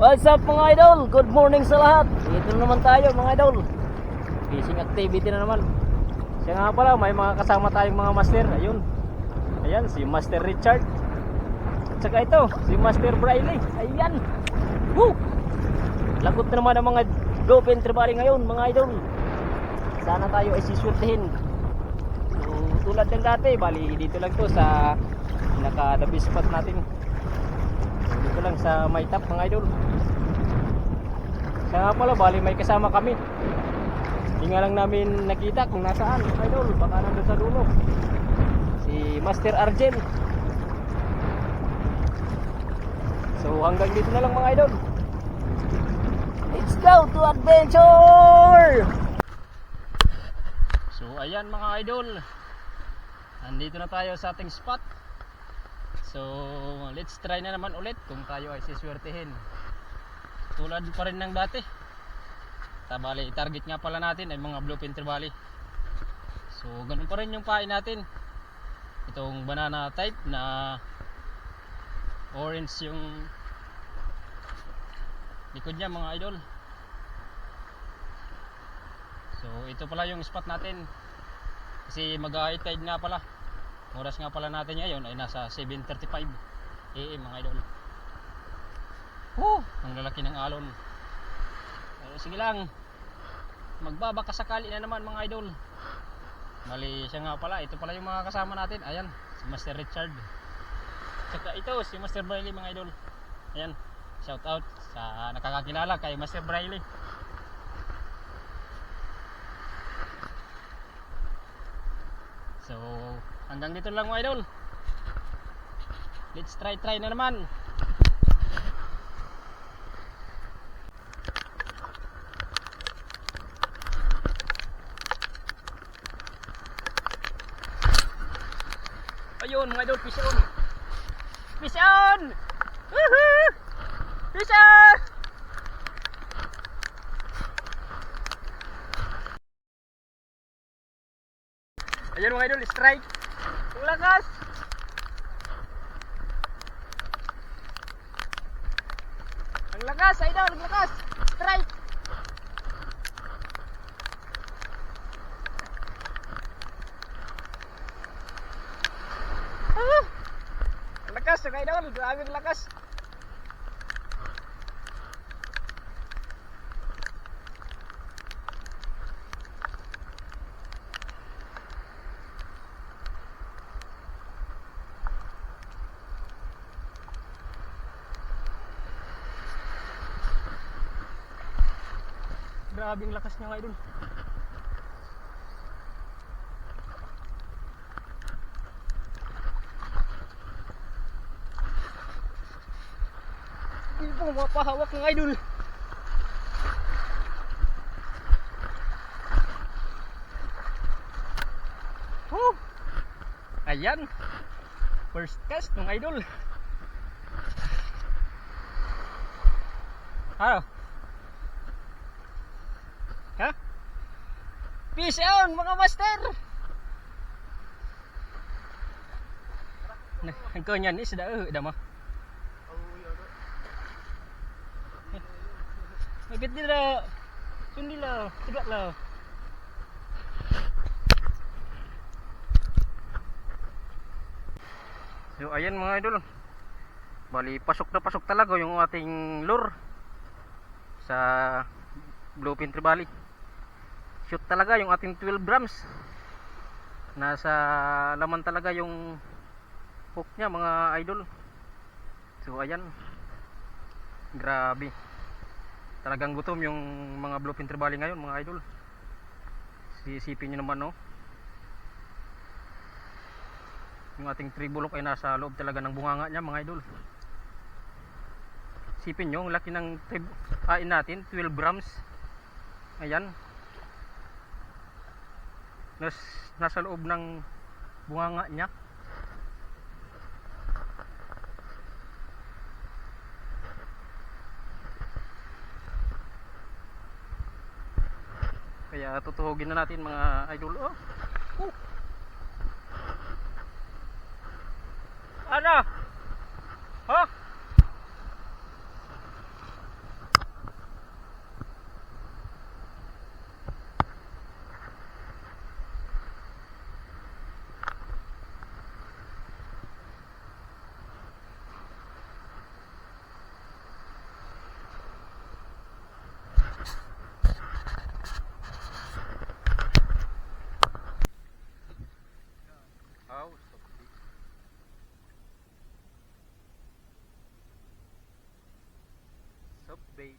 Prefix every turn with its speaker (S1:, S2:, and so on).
S1: What's up mga idol? Good morning sa lahat. Dito na naman tayo mga idol. Fishing activity na naman. Siya nga pala, may mga kasama tayong mga master. Ayun. Ayan, si Master Richard. At saka ito, si Master Briley. Ayan. Woo! Lagot na naman ang mga bluefin trevally ngayon mga idol. Sana tayo ay siswertehin. So, tulad ng dati, bali dito lang to sa pinaka-the spot natin. Dito lang sa may top mga idol. Kaya nga pala bali may kasama kami. Hindi nga lang namin nakita kung nasaan mga idol. Baka nandun sa dulo. Si Master Arjen. So hanggang dito na lang mga idol. Let's go to adventure! So ayan mga idol. Nandito na tayo sa ating spot. So, let's try na naman ulit kung tayo ay siswertehin. Tulad pa rin ng dati. Bali, target nga pala natin ay mga bluefin trevally. So, ganun pa rin yung pain natin. Itong banana type na orange yung likod niya mga idol. So, ito pala yung spot natin. Kasi mag-high tide nga pala. Oras nga pala natin ngayon ay nasa 7:35 AM mga idol. Ang lalaki ng alon. Pero sige lang, magbabaka sakali na naman mga idol. Mali siya nga pala, ito pala yung mga kasama natin. Ayan, si Master Richard. Saka ito si Master Briley mga idol. Ayan, shout out sa nakakakilala kay Master Briley. So hanggang dito lang mga idol. Let's try na naman. Ayun mga idol, fish on. Fish on! Woohoo! Fish on! Ayun mga idol, strike. Ang lakas. Ang lakas idol, ang lakas. Strike. Ang lakas mga idol, grabe ang lakas. Grabe ang lakas niya mga idol. Hindi po mapahawak ng idol. Ayan, first cast ng idol. Ano? Ha? Fish on mga master. Ang kanyan ni sudah dah mah. Magit dila. Sundi lah, tegak lah. So ayan mga idol. Bali pasok na pasok talaga yung ating lure sa bluefin trevally. Shoot talaga yung ating 12 grams. Nasa laman talaga yung hook niya mga idol. So ayan, grabe, talagang gutom yung mga bluefin trevally ngayon mga idol. Sisipin nyo naman no, yung ating tribulok ay nasa loob talaga ng bunganga niya mga idol. Sipin nyo, laki ng kain natin, 12 grams. Ayan, nasa loob ng bunganga niya. Kaya tutuhugin na natin mga idol. Ano? Ha?
S2: bait.